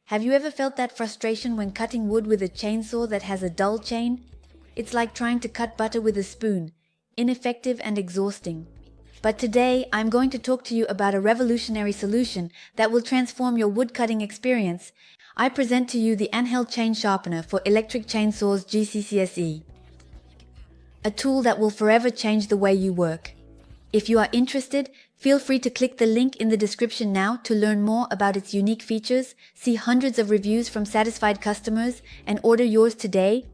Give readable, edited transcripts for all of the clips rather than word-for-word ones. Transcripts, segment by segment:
Have you ever felt that frustration when cutting wood with a chainsaw that has a dull chain? It's like trying to cut butter with a spoon, ineffective and exhausting. But today, I'm going to talk to you about a revolutionary solution that will transform your woodcutting experience. I present to you the Einhell Chain Sharpener for electric chainsaws GC-CS, a tool that will forever change the way you work. If you are interested, feel free to click the link in the description now to learn more about its unique features, see hundreds of reviews from satisfied customers, and order yours today.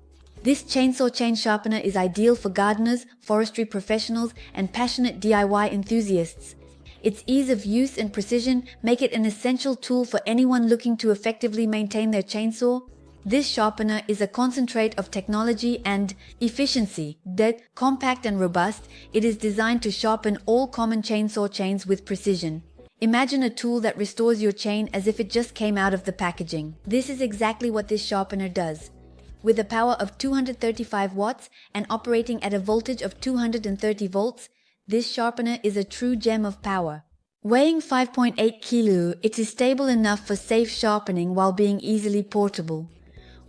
This chainsaw chain sharpener is ideal for gardeners, forestry professionals, and passionate DIY enthusiasts. Its ease of use and precision make it an essential tool for anyone looking to effectively maintain their chainsaw. This sharpener is a concentrate of technology and efficiency. Compact and robust, it is designed to sharpen all common chainsaw chains with precision. Imagine a tool that restores your chain as if it just came out of the packaging. This is exactly what this sharpener does. With a power of 235 watts and operating at a voltage of 230 volts, this sharpener is a true gem of power. Weighing 5.8 kg, it is stable enough for safe sharpening while being easily portable.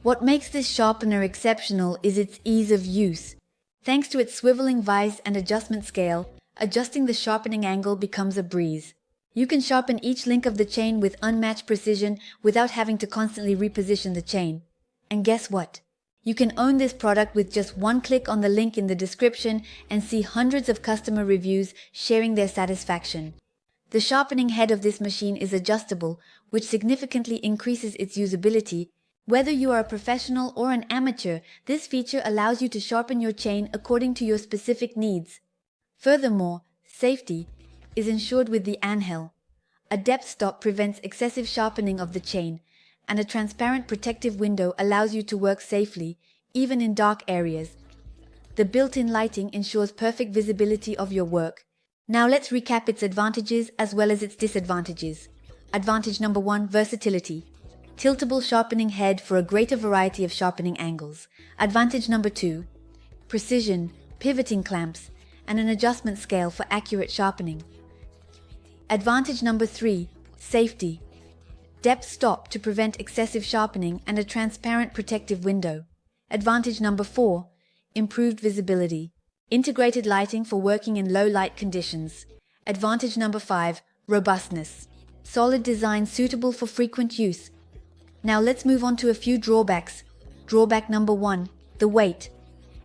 What makes this sharpener exceptional is its ease of use. Thanks to its swiveling vise and adjustment scale, adjusting the sharpening angle becomes a breeze. You can sharpen each link of the chain with unmatched precision without having to constantly reposition the chain. And guess what? You can own this product with just one click on the link in the description and see hundreds of customer reviews sharing their satisfaction. The sharpening head of this machine is adjustable, which significantly increases its usability. Whether you are a professional or an amateur, this feature allows you to sharpen your chain according to your specific needs. Furthermore, safety is ensured with the Einhell. A depth stop prevents excessive sharpening of the chain, and a transparent protective window allows you to work safely, even in dark areas. The built-in lighting ensures perfect visibility of your work. Now let's recap its advantages as well as its disadvantages. Advantage number 1, versatility. Tiltable sharpening head for a greater variety of sharpening angles. Advantage number 2, precision, pivoting clamps, and an adjustment scale for accurate sharpening. Advantage number 3, safety. Depth stop to prevent excessive sharpening and a transparent protective window. Advantage number 4, improved visibility. Integrated lighting for working in low light conditions. Advantage number 5, robustness. Solid design suitable for frequent use. Now let's move on to a few drawbacks. Drawback number 1, the weight.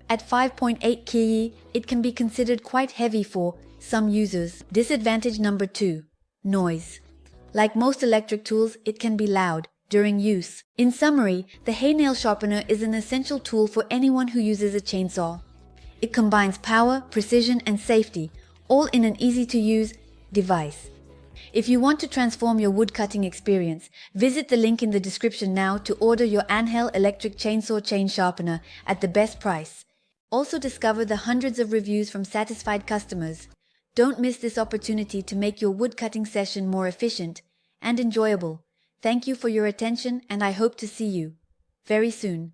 At 5.8 kg, it can be considered quite heavy for some users. Disadvantage number 2, noise. Like most electric tools, it can be loud during use. In summary, the Einhell sharpener is an essential tool for anyone who uses a chainsaw. It combines power, precision, and safety, all in an easy-to-use device. If you want to transform your woodcutting experience, visit the link in the description now to order your Einhell electric chainsaw chain sharpener at the best price. Also discover the hundreds of reviews from satisfied customers. Don't miss this opportunity to make your woodcutting session more efficient and enjoyable. Thank you for your attention, and I hope to see you very soon.